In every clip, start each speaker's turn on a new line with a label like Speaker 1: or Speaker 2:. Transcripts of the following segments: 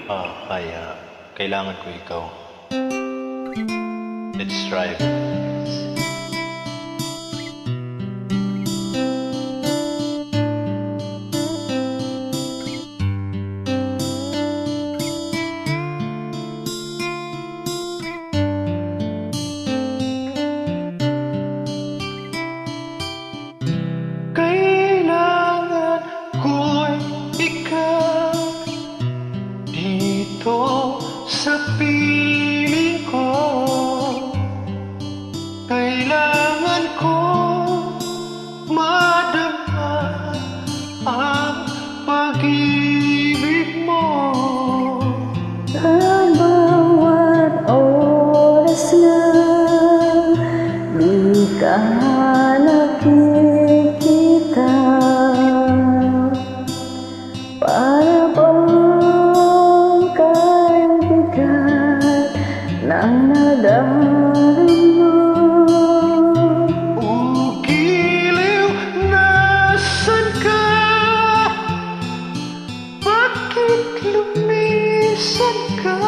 Speaker 1: Kailangan ko ikaw. Let's strive.
Speaker 2: Kailangan ko'y ikaw dito sa piling ko. Kailangan ko madama ang pag-ibig mo.
Speaker 3: Ang bawat oras na di ka nakikita, para bang kayong bigat ng nadarama.
Speaker 2: Giliw, nasan ka? Bakit lumisan ka?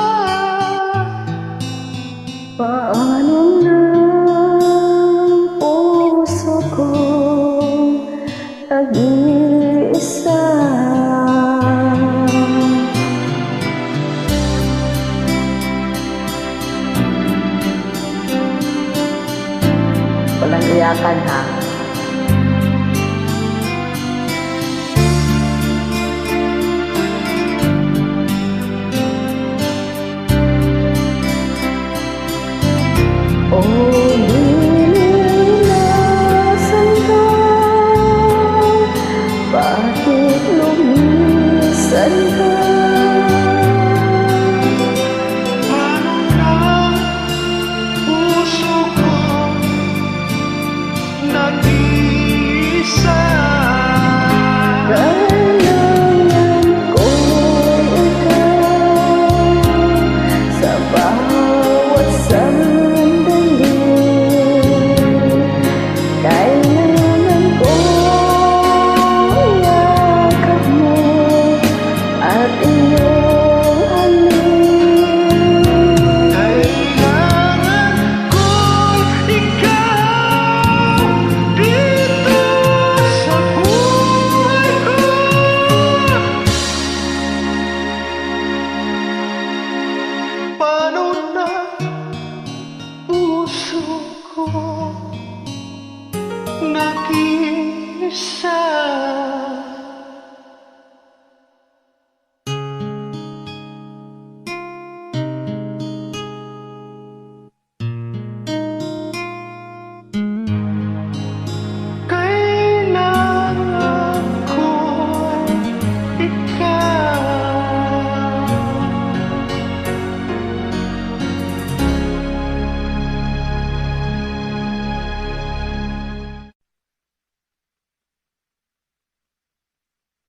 Speaker 3: Paano na puso ko nag-iisa? Walang iyakan ha.